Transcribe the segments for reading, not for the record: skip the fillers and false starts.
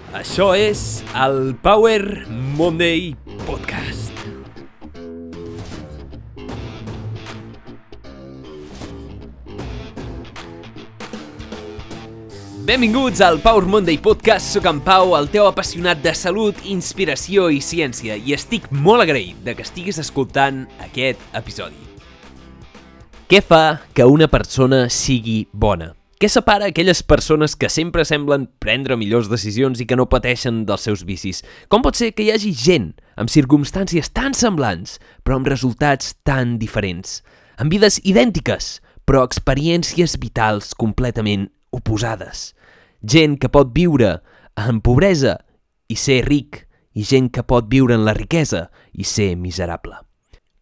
Això és el Power Monday Podcast. Benvinguts al Power Monday Podcast. Soc en Pau, el teu apassionat de salut, inspiració i ciència, i estic molt agraït de que estiguis escoltant aquest episodi. Què fa que una persona sigui bona? Què separa aquelles persones que sempre semblen prendre millors decisions i que no pateixen dels seus vicis? Com pot ser que hi hagi gent amb circumstàncies tan semblants, però amb resultats tan diferents? Amb vides idèntiques, però experiències vitals completament oposades. Gent que pot viure en pobresa i ser ric, i gent que pot viure en la riquesa i ser miserable.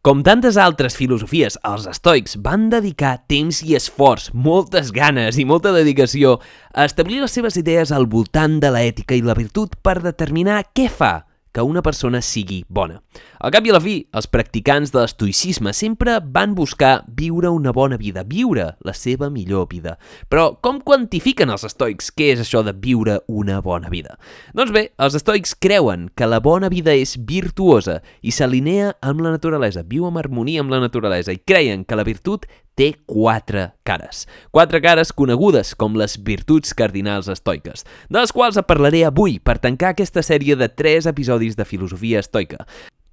Com tantes altres filosofies, els estoics van dedicar temps i esforç, moltes ganes i molta dedicació a establir les seves idees al voltant de l'ètica i la virtut per determinar què fa que una persona sigui bona. Al cap i a la fi, els practicants de l'estoïcisme sempre van buscar viure una bona vida, viure la seva millor vida. Però com quantifiquen els estoics què és això de viure una bona vida? Doncs bé, els estoics creuen que la bona vida és virtuosa i s'alinea amb la naturalesa, viu en harmonia amb la naturalesa, i creien que la virtut té 4 cares. 4 cares conegudes com les virtuts cardinals estoiques, de les quals parlaré avui per tancar aquesta sèrie de 3 episodis de filosofia estoica.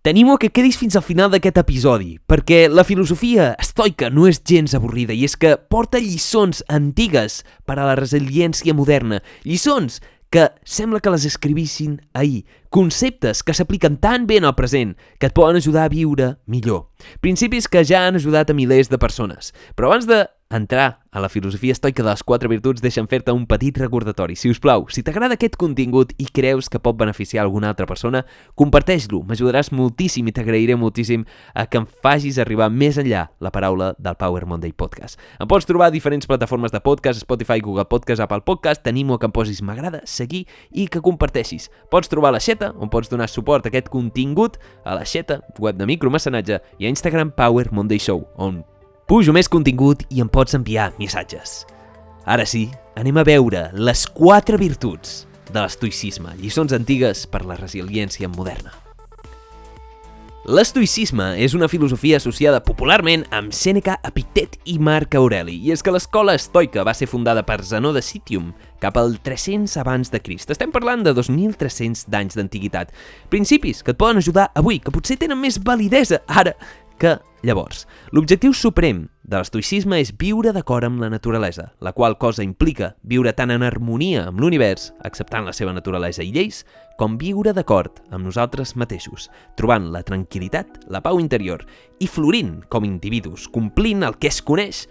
T'animo a que quedis fins al final d'aquest episodi, perquè la filosofia estoica no és gens avorrida, i és que porta lliçons antigues per a la resiliència moderna, lliçons que sembla que les escrivissin ahir, conceptes que s'apliquen tan bé en el present que et poden ajudar a viure millor. Principis que ja han ajudat a milers de persones. Però abans d'entrar a la filosofia estoica de les 4 virtuts, deixa'm fer-te un petit recordatori. Si us plau, si t'agrada aquest contingut i creus que pot beneficiar alguna altra persona, comparteix-lo, m'ajudaràs moltíssim i t'agrairé moltíssim a que em facis arribar més enllà la paraula del Power Monday Podcast. Em pots trobar a diferents plataformes de podcast, Spotify, Google Podcast, Apple Podcast. T'animo a que em posis m'agrada, seguir i que comparteixis. Pots trobar a l'Aixeta, on pots donar suport a aquest contingut, a l'Aixeta, web de micromecenatge, i a Instagram Power Monday Show, on pujo més contingut i em pots enviar missatges. Ara sí, anem a veure les 4 virtuts de l'estoïcisme, lliçons antigues per la resiliència moderna. L'estoïcisme és una filosofia associada popularment amb Sèneca, Epictet i Marc Aureli, i és que l'escola estoica va ser fundada per Zenó de Citium cap al 300 abans de Crist. Estem parlant de 2.300 d'anys d'antiguitat. Principis que et poden ajudar avui, que potser tenen més validesa ara que llavors. L'objectiu suprem de l'estoïcisme és viure d'acord amb la naturalesa, la qual cosa implica viure tant en harmonia amb l'univers, acceptant la seva naturalesa i lleis, com viure d'acord amb nosaltres mateixos, trobant la tranquil·litat, la pau interior i florint com individus, complint el que es coneix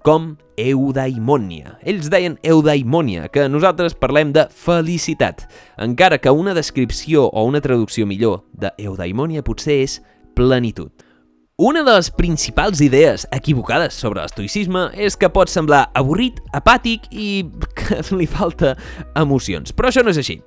com eudaimònia. Ells deien eudaimònia, que nosaltres parlem de felicitat, encara que una descripció o una traducció millor de eudaimònia potser és plenitud. Una de les principals idees equivocades sobre l'estoïcisme és que pot semblar avorrit, apàtic i que li falta emocions, però això no és així.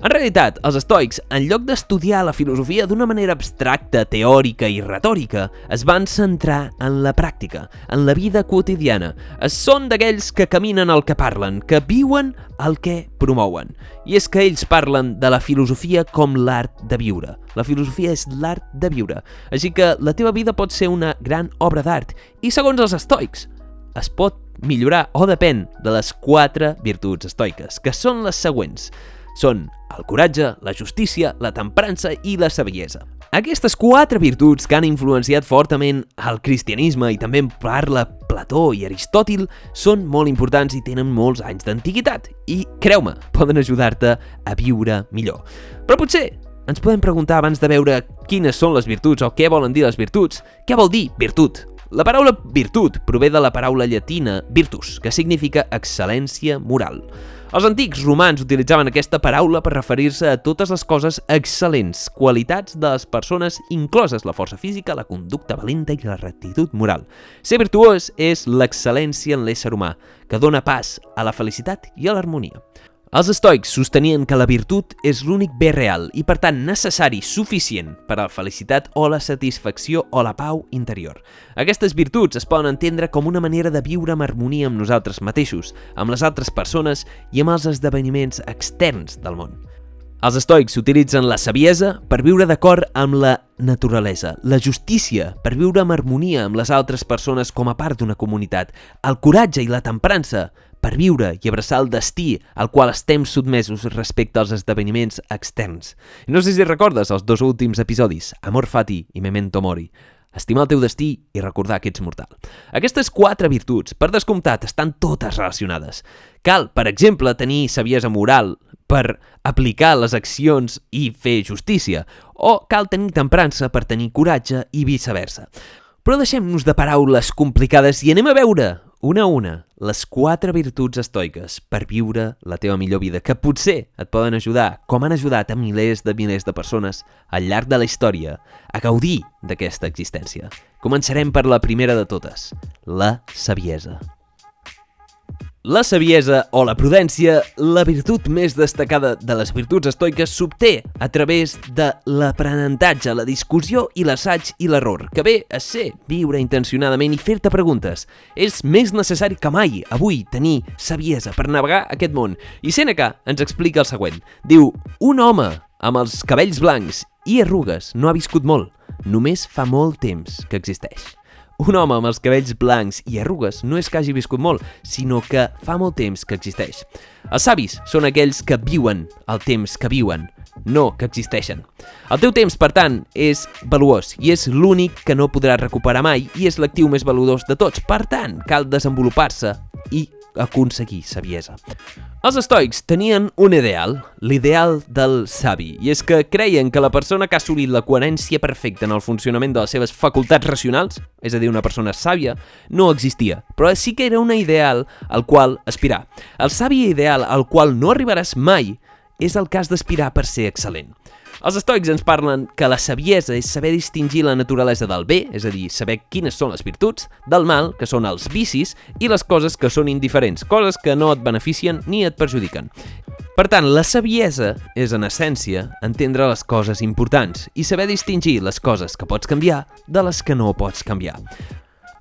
En realitat, els estoics, en lloc d'estudiar la filosofia d'una manera abstracta, teòrica i retòrica, es van centrar en la pràctica, en la vida quotidiana. Són d'aquells que caminen el que parlen, que viuen el que promouen. I és que ells parlen de la filosofia com l'art de viure. La filosofia és l'art de viure. Així que la teva vida pot ser una gran obra d'art. I segons els estoics, es pot millorar o depèn de les 4 virtuts estoiques, que són les següents. Són el coratge, la justícia, la temprança i la saviesa. Aquestes 4 virtuts que han influenciat fortament el cristianisme i també en parla Plató i Aristòtil són molt importants i tenen molts anys d'antiguitat i, creu-me, poden ajudar-te a viure millor. Però potser ens podem preguntar abans de veure quines són les virtuts o què volen dir les virtuts, què vol dir virtut? La paraula virtut prové de la paraula llatina virtus, que significa excel·lència moral. Els antics romans utilitzaven aquesta paraula per referir-se a totes les coses excel·lents, qualitats de les persones, incloses la força física, la conducta valenta i la rectitud moral. Ser virtuós és l'excel·lència en l'ésser humà, que dona pas a la felicitat i a l'harmonia. Els estoics sostenien que la virtut és l'únic bé real i, per tant, necessari, suficient per a la felicitat o la satisfacció o la pau interior. Aquestes virtuts es poden entendre com una manera de viure amb harmonia amb nosaltres mateixos, amb les altres persones i amb els esdeveniments externs del món. Els estoics utilitzen la saviesa per viure d'acord amb la naturalesa, la justícia per viure en harmonia amb les altres persones com a part d'una comunitat, el coratge i la temprança per viure i abraçar el destí al qual estem sotmesos respecte als esdeveniments externs. No sé si recordes els 2 últims episodis, Amor Fati i Memento Mori. Estimar el teu destí i recordar que ets mortal. Aquestes 4 virtuts, per descomptat, estan totes relacionades. Cal, per exemple, tenir saviesa moral per aplicar les accions i fer justícia, o cal tenir temprança per tenir coratge i viceversa. Però deixem-nos de paraules complicades i anem a veure, una a una, les 4 virtuts estoiques per viure la teva millor vida, que potser et poden ajudar, com han ajudat a milers de persones al llarg de la història, a gaudir d'aquesta existència. Començarem per la primera de totes, la saviesa. La saviesa o la prudència, la virtut més destacada de les virtuts estoiques, s'obté a través de l'aprenentatge, la discussió i l'assaig i l'error, que ve a ser viure intencionadament i fer-te preguntes. És més necessari que mai avui tenir saviesa per navegar aquest món. I Sèneca ens explica el següent. Diu, un home amb els cabells blancs i arrugues no ha viscut molt, només fa molt temps que existeix. Un home amb els cabells blancs i arrugues no és que hagi viscut molt, sinó que fa molt temps que existeix. Els savis són aquells que viuen el temps que viuen, no que existeixen. El teu temps, per tant, és valuós i és l'únic que no podràs recuperar mai i és l'actiu més valuós de tots. Per tant, cal desenvolupar-se i aconseguir saviesa. Els estoics tenien un ideal, l'ideal del savi, i és que creien que la persona que ha assolit la coherència perfecta en el funcionament de les seves facultats racionals, és a dir, una persona sàvia, no existia, però sí que era un ideal al qual aspirar. El savi ideal al qual no arribaràs mai és el cas d'aspirar per ser excel·lent. Els estoics ens parlen que la saviesa és saber distingir la naturalesa del bé, és a dir, saber quines són les virtuts, del mal, que són els vicis, i les coses que són indiferents, coses que no et beneficien ni et perjudiquen. Per tant, la saviesa és, en essència, entendre les coses importants i saber distingir les coses que pots canviar de les que no pots canviar.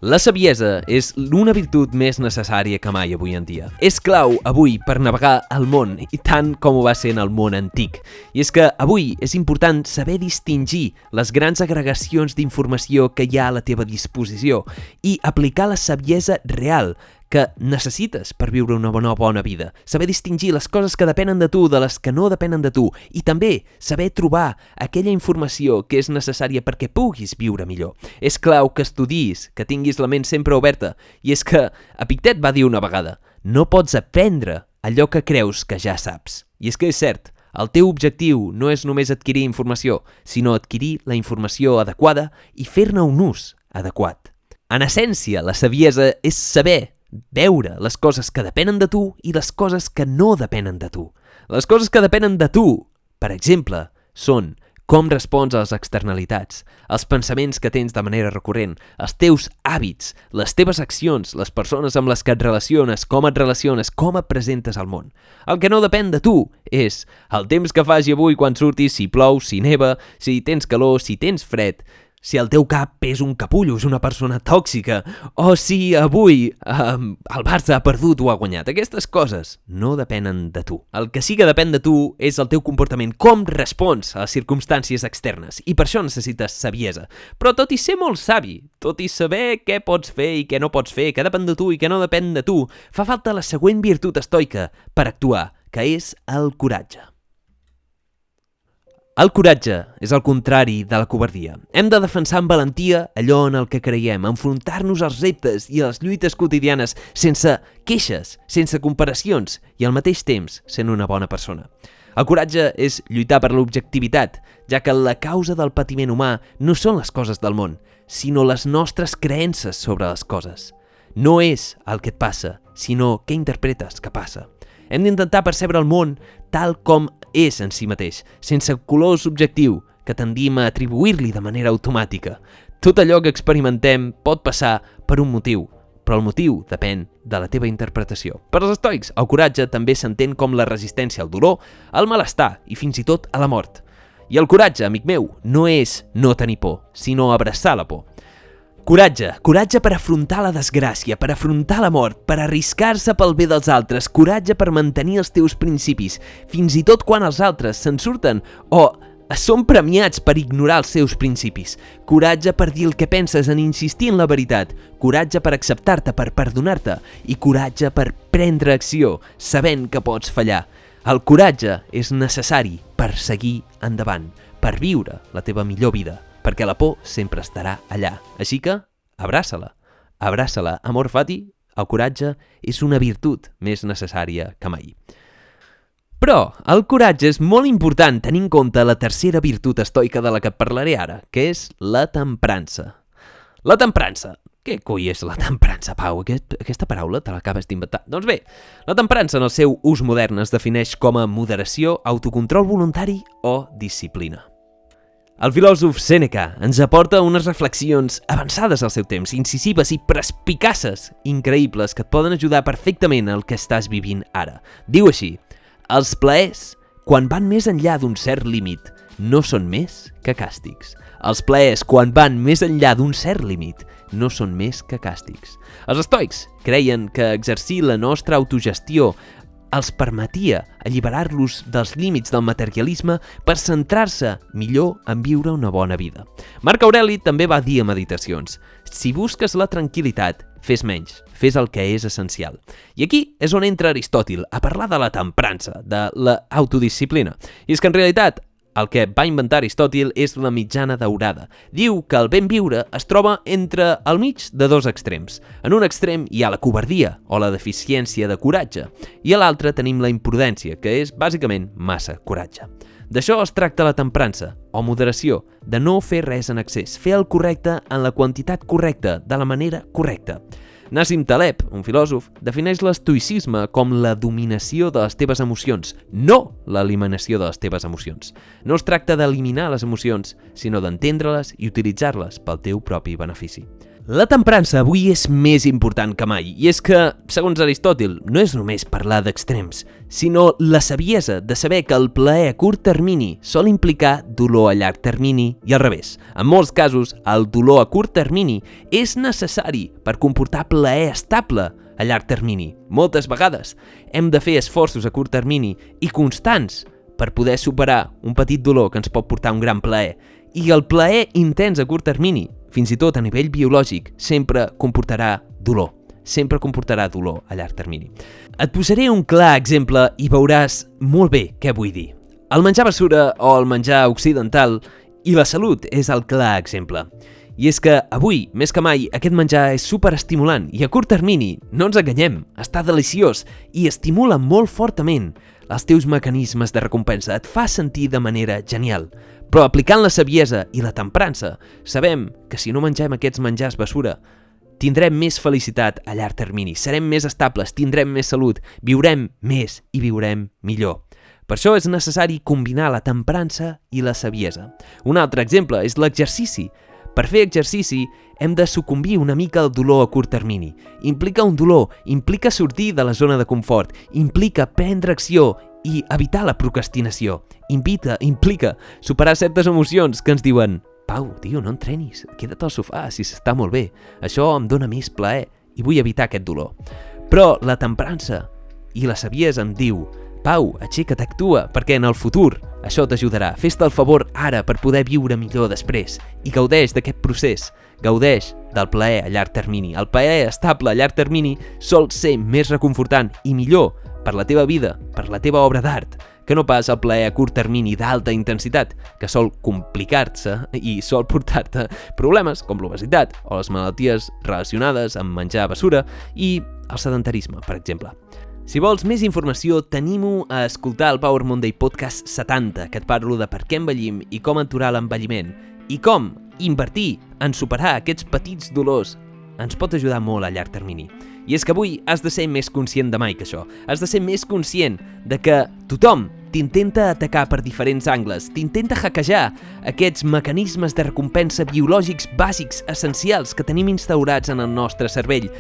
La saviesa és una virtut més necessària que mai avui en dia. És clau avui per navegar el món, i tant com ho va ser en el món antic. I és que avui és important saber distingir les grans agregacions d'informació que hi ha a la teva disposició i aplicar la saviesa real que necessites per viure una bona vida. Saber distingir les coses que depenen de tu de les que no depenen de tu i també saber trobar aquella informació que és necessària perquè puguis viure millor. És clau que estudis, que tinguis la ment sempre oberta. I és que Epictet va dir una vegada, no pots aprendre allò que creus que ja saps. I és que és cert, el teu objectiu no és només adquirir informació, sinó adquirir la informació adequada i fer-ne un ús adequat. En essència, la saviesa és saber veure les coses que depenen de tu i les coses que no depenen de tu. Les coses que depenen de tu, per exemple, són com respons a les externalitats, els pensaments que tens de manera recurrent, els teus hàbits, les teves accions, les persones amb les que et relaciones, com et presentes al món. El que no depèn de tu és el temps que faci avui quan surtis, si plou, si neva, si tens calor, si tens fred, si el teu cap és un capullo, és una persona tòxica, o si avui el Barça ha perdut o ha guanyat. Aquestes coses no depenen de tu. El que sí que depèn de tu és el teu comportament, com respons a les circumstàncies externes, i per això necessites saviesa. Però tot i ser molt savi, tot i saber què pots fer i què no pots fer, què depèn de tu i què no depèn de tu, fa falta la següent virtut estoica per actuar, que és el coratge. El coratge és el contrari de la covardia. Hem de defensar amb valentia allò en el que creiem, enfrontar-nos als reptes i a les lluites quotidianes sense queixes, sense comparacions i al mateix temps sent una bona persona. El coratge és lluitar per l'objectivitat, ja que la causa del patiment humà no són les coses del món, sinó les nostres creences sobre les coses. No és el que et passa, sinó què interpretes que passa. Hem d'intentar percebre el món tal com és en si mateix, sense color subjectiu, que tendim a atribuir-li de manera automàtica. Tot allò que experimentem pot passar per un motiu, però el motiu depèn de la teva interpretació. Per als estoics, el coratge també s'entén com la resistència al dolor, al malestar i fins i tot a la mort. I el coratge, amic meu, no és no tenir por, sinó abraçar la por. Coratge per afrontar la desgràcia, per afrontar la mort, per arriscar-se pel bé dels altres, coratge per mantenir els teus principis, fins i tot quan els altres se'n surten o són premiats per ignorar els seus principis. Coratge per dir el que penses en insistir en la veritat, coratge per acceptar-te, per perdonar-te i coratge per prendre acció, sabent que pots fallar. El coratge és necessari per seguir endavant, per viure la teva millor vida, perquè la por sempre estarà allà. Així que, abraça-la. Abraça-la. Amor fati, el coratge és una virtut més necessària que mai. Però el coratge és molt important tenint en compte la tercera virtut estoica de la que et parlaré ara, que és la temprança. La temprança. Què coi és la temprança, Pau? Aquesta paraula te l'acabes d'inventar? Doncs bé, la temprança en el seu ús modern es defineix com a moderació, autocontrol voluntari o disciplina. El filòsof Sèneca ens aporta unes reflexions avançades al seu temps, incisives i perspicaces, increïbles, que et poden ajudar perfectament al que estàs vivint ara. Diu així: els plaers, quan van més enllà d'un cert límit, no són més que càstigs. Els plaers, quan van més enllà d'un cert límit, no són més que càstigs. Els estoics creien que exercir la nostra autogestió els permetia alliberar-los dels límits del materialisme per centrar-se millor en viure una bona vida. Marc Aureli també va dir a Meditacions: si busques la tranquil·litat, fes menys, fes el que és essencial. I aquí és on entra Aristòtil a parlar de la temprança, de l'autodisciplina. I és que en realitat el que va inventar Aristòtil és la mitjana daurada. Diu que el ben viure es troba entre al mig de dos extrems. En un extrem hi ha la covardia o la deficiència de coratge i a l'altre tenim la imprudència, que és bàsicament massa coratge. D'això es tracta la temprança, o moderació, de no fer res en excés, fer el correcte en la quantitat correcta, de la manera correcta. Nassim Taleb, un filòsof, defineix l'estoïcisme com la dominació de les teves emocions, no l'eliminació de les teves emocions. No es tracta d'eliminar les emocions, sinó d'entendre-les i utilitzar-les pel teu propi benefici. La temprança avui és més important que mai, i és que, segons Aristòtil, no és només parlar d'extrems, sinó la saviesa de saber que el plaer a curt termini sol implicar dolor a llarg termini i al revés. En molts casos, el dolor a curt termini és necessari per comportar plaer estable a llarg termini. Moltes vegades hem de fer esforços a curt termini i constants per poder superar un petit dolor que ens pot portar un gran plaer. I el plaer intens a curt termini, fins i tot a nivell biològic, sempre comportarà dolor. Sempre comportarà dolor a llarg termini. Et posaré un clar exemple i veuràs molt bé què vull dir. El menjar basura o el menjar occidental i la salut és el clar exemple. I és que avui, més que mai, aquest menjar és superestimulant i a curt termini, no ens enganyem, està deliciós i estimula molt fortament els teus mecanismes de recompensa, et fa sentir de manera genial. Però aplicant la saviesa i la temprança, sabem que si no mengem aquests menjars basura, tindrem més felicitat a llarg termini, serem més estables, tindrem més salut, viurem més i viurem millor. Per això és necessari combinar la temprança i la saviesa. Un altre exemple és l'exercici. Per fer exercici hem de sucumbir una mica al dolor a curt termini. Implica un dolor, implica sortir de la zona de confort, implica prendre acció i evitar la procrastinació. Implica superar certes emocions que ens diuen: Pau, tio, no entrenis, queda't al sofà si s'està molt bé. Això em dóna més plaer i vull evitar aquest dolor. Però la temprança i la saviesa em diu: Pau, aixeca't, actua, perquè en el futur això t'ajudarà. Fes-te el favor ara per poder viure millor després i gaudeix d'aquest procés. Gaudeix del plaer a llarg termini. El plaer estable a llarg termini sol ser més reconfortant i millor per la teva vida, per la teva obra d'art, que no pas el plaer a curt termini d'alta intensitat, que sol complicar-se i sol portar-te problemes com l'obesitat o les malalties relacionades amb menjar basura i el sedentarisme, per exemple. Si vols més informació, t'animo a escoltar el Power Monday Podcast 70, que et parlo de per què envellim i com aturar l'envelliment, i com invertir en superar aquests petits dolors ens pot ajudar molt a llarg termini. I és que avui has de ser més conscient de mai que això. Has de ser més conscient de que tothom t'intenta atacar per diferents angles, t'intenta hackejar aquests mecanismes de recompensa biològics bàsics, essencials, que tenim instaurats en el nostre cervell,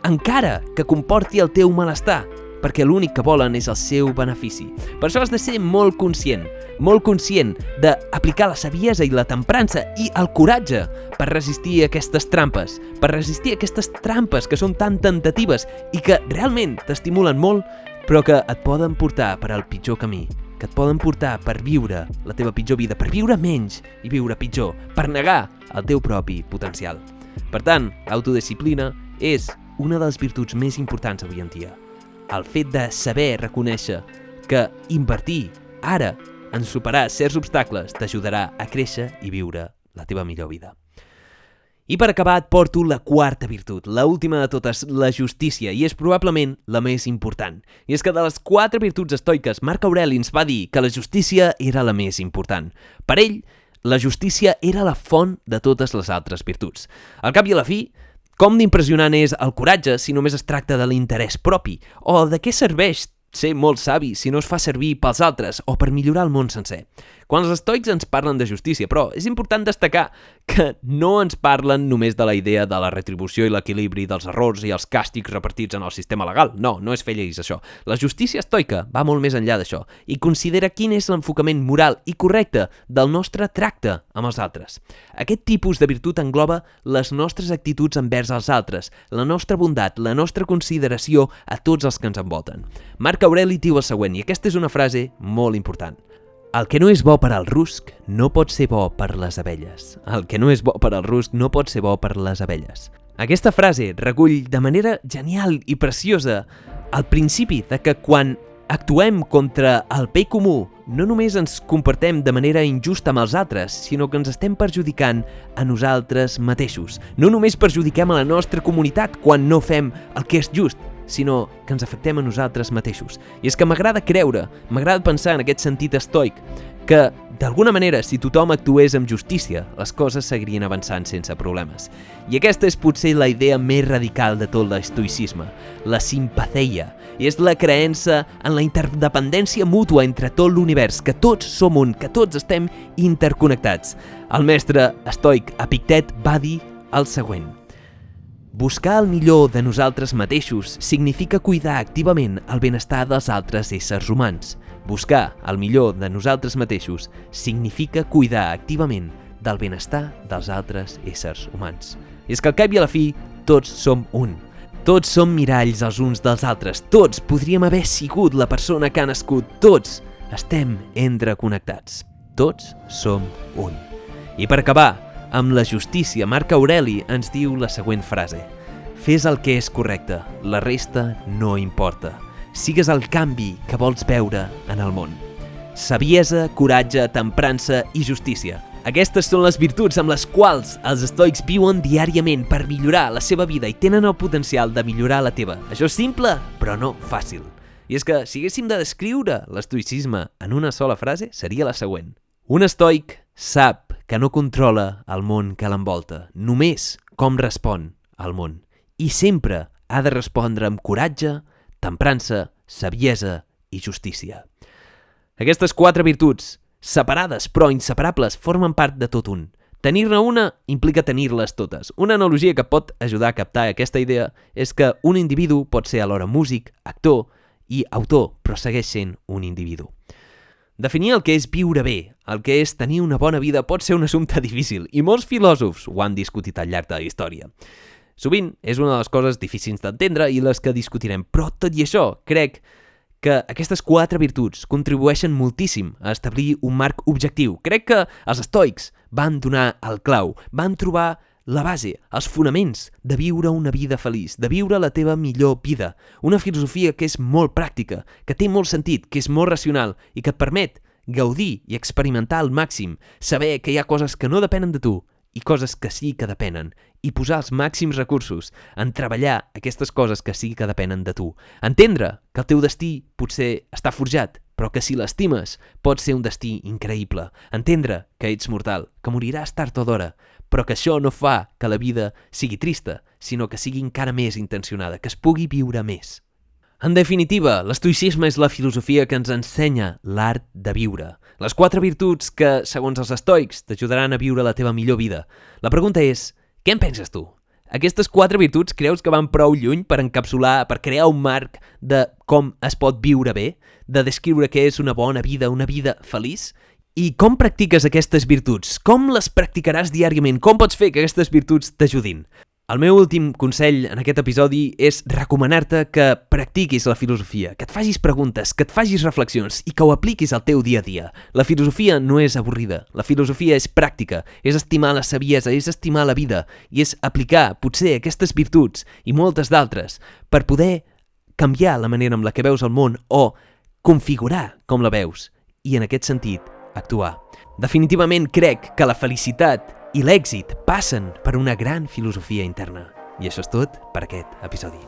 encara que comporti el teu malestar. perquè l'únic que volen és el seu benefici. Per això has de ser molt conscient d'aplicar la saviesa i la temprança i el coratge per resistir aquestes trampes, que són tan temptatives i que realment t'estimulen molt, però que et poden portar per al pitjor camí, que et poden portar per viure la teva pitjor vida, per viure menys i viure pitjor, per negar el teu propi potencial. Per tant, l'autodisciplina és una de les virtuts més importants avui en dia. El fet de saber reconèixer que invertir ara en superar certs obstacles t'ajudarà a créixer i viure la teva millor vida. I per acabar et porto la quarta virtut, l'última de totes, la justícia, i és probablement la més important. I és que de les 4 virtuts estoiques, Marc Aureli ens va dir que la justícia era la més important. Per ell, la justícia era la font de totes les altres virtuts. Al cap i a la fi, com d'impressionant és el coratge si només es tracta de l'interès propi? O de què serveix ser molt savi si no es fa servir pels altres o per millorar el món sencer? Quan els estoics ens parlen de justícia, però és important destacar que no ens parlen només de la idea de la retribució i l'equilibri dels errors i els càstigs repartits en el sistema legal. No és fer lleis, això. La justícia estoica va molt més enllà d'això i considera quin és l'enfocament moral i correcte del nostre tracte amb els altres. Aquest tipus de virtut engloba les nostres actituds envers els altres, la nostra bondat, la nostra consideració a tots els que ens envolten. Marc Aureli diu el següent, i aquesta és una frase molt important. El que no és bo per al rusc no pot ser bo per les abelles. El que no és bo per al rusc no pot ser bo per les abelles. Aquesta frase recull de manera genial i preciosa el principi de que quan actuem contra el bé comú no només ens comportem de manera injusta amb els altres, sinó que ens estem perjudicant a nosaltres mateixos. No només perjudiquem a la nostra comunitat quan no fem el que és just, sinó que ens afectem a nosaltres mateixos. I és que m'agrada pensar en aquest sentit estoic, que, d'alguna manera, si tothom actués amb justícia, les coses seguirien avançant sense problemes. I aquesta és potser la idea més radical de tot l'estoicisme, la simpatheia, i és la creença en la interdependència mútua entre tot l'univers, que tots som un, que tots estem interconnectats. El mestre estoic Epictet va dir el següent: buscar el millor de nosaltres mateixos significa cuidar activament el benestar dels altres éssers humans. Buscar el millor de nosaltres mateixos significa cuidar activament del benestar dels altres éssers humans. I és que al cap i a la fi, tots som un. Tots som miralls els uns dels altres. Tots podríem haver sigut la persona que ha nascut. Tots estem entreconnectats. Tots som un. I per acabar, amb la justícia, Marc Aureli ens diu la següent frase: fes el que és correcte, la resta no importa. Sigues el canvi que vols veure en el món. Saviesa, coratge, temprança i justícia. Aquestes són les virtuts amb les quals els estoics viuen diàriament per millorar la seva vida i tenen el potencial de millorar la teva. Això és simple, però no fàcil. I és que, si haguéssim de descriure l'estoicisme en una sola frase, seria la següent: un estoic sap que no controla el món que l'envolta, només com respon al món. I sempre ha de respondre amb coratge, temprança, saviesa i justícia. Aquestes 4 virtuts, separades però inseparables, formen part de tot un. Tenir-ne una implica tenir-les totes. Una analogia que pot ajudar a captar aquesta idea és que un individu pot ser alhora músic, actor i autor, però segueix sent un individu. Definir el que és viure bé, el que és tenir una bona vida, pot ser un assumpte difícil i molts filòsofs ho han discutit al llarg de la història. Sovint és una de les coses difícils d'entendre i les que discutirem, però tot i això crec que aquestes 4 virtuts contribueixen moltíssim a establir un marc objectiu. Crec que els estoics van donar el clau, van trobar la base, els fonaments de viure una vida feliç, de viure la teva millor vida. Una filosofia que és molt pràctica, que té molt sentit, que és molt racional i que et permet gaudir i experimentar al màxim, saber que hi ha coses que no depenen de tu i coses que sí que depenen, i posar els màxims recursos en treballar aquestes coses que sí que depenen de tu. Entendre que el teu destí potser està forjat, però que si l'estimes pot ser un destí increïble. Entendre que ets mortal, que moriràs tard o d'hora, però que això no fa que la vida sigui trista, sinó que sigui encara més intencionada, que es pugui viure més. En definitiva, l'estoicisme és la filosofia que ens ensenya l'art de viure. Les 4 virtuts que, segons els estoics, t'ajudaran a viure la teva millor vida. La pregunta és, què en penses tu? Aquestes 4 virtuts creus que van prou lluny per encapsular, per crear un marc de com es pot viure bé, de descriure què és una bona vida, una vida feliç? I com practiques aquestes virtuts? Com les practicaràs diàriament? Com pots fer que aquestes virtuts t'ajudin? El meu últim consell en aquest episodi és recomanar-te que practiquis la filosofia, que et facis preguntes, que et facis reflexions i que ho apliquis al teu dia a dia. La filosofia no és avorrida, la filosofia és pràctica, és estimar la saviesa, és estimar la vida i és aplicar, potser, aquestes virtuts i moltes d'altres per poder canviar la manera amb la que veus el món o configurar com la veus i, en aquest sentit, actuar. Definitivament crec que la felicitat i l'èxit passen per una gran filosofia interna. I això és tot per aquest episodi.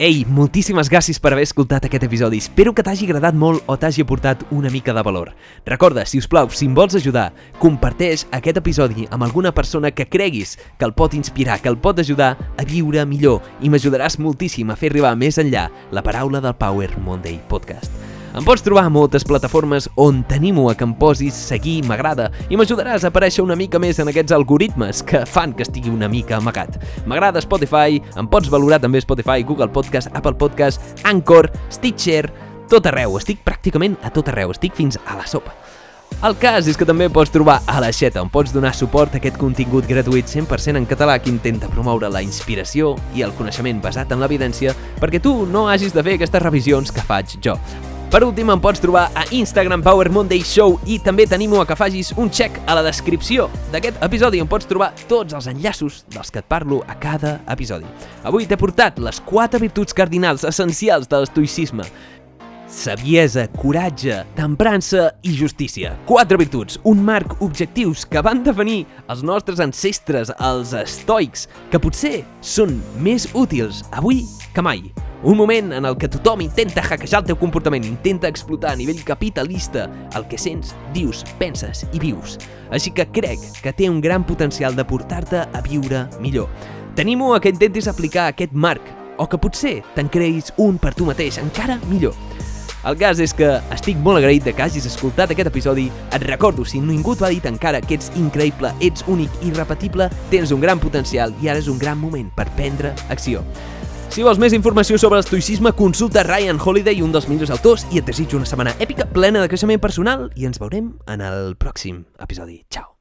Ei, moltíssimes gràcies per haver escoltat aquest episodi. Espero que t'hagi agradat molt o t'hagi aportat una mica de valor. Recorda, si us plau, si em vols ajudar, comparteix aquest episodi amb alguna persona que creguis que el pot inspirar, que el pot ajudar a viure millor i m'ajudaràs moltíssim a fer arribar més enllà la paraula del Power Monday Podcast. Em pots trobar a moltes plataformes on t'animo a que em posis seguir, m'agrada i m'ajudaràs a aparèixer una mica més en aquests algoritmes que fan que estigui una mica amagat. M'agrada Spotify, em pots valorar també Spotify, Google Podcast, Apple Podcast, Anchor, Stitcher, tot arreu, estic pràcticament a tot arreu, estic fins a la sopa. El cas és que també pots trobar a l'Aixeta, on pots donar suport a aquest contingut gratuït 100% en català que intenta promoure la inspiració i el coneixement basat en l'evidència perquè tu no hagis de fer aquestes revisions que faig jo. Per últim, em pots trobar a Instagram Power Monday Show i també t'animo a que facis un check a la descripció d'aquest episodi on pots trobar tots els enllaços dels que et parlo a cada episodi. Avui t'he portat les 4 virtuts cardinals essencials de l'estoïcisme. Saviesa, coratge, temprança i justícia. 4 virtuts, un marc objectius que van definir els nostres ancestres, els estoics, que potser són més útils avui que mai. Un moment en el que tothom intenta hackejar el teu comportament, intenta explotar a nivell capitalista el que sents, dius, penses i vius. Així que crec que té un gran potencial de portar-te a viure millor. T'animo a que intentis aplicar aquest marc o que potser te'n creïs un per tu mateix, encara millor. El cas és que estic molt agraït de que hagis escoltat aquest episodi. Et recordo, si ningú t'ho ha dit encara, que ets increïble, ets únic, irrepetible, tens un gran potencial i ara és un gran moment per prendre acció. Si vols més informació sobre l'estoïcisme, consulta Ryan Holiday, un dels millors autors, i et desitjo una setmana èpica, plena de creixement personal, i ens veurem en el pròxim episodi. Ciao!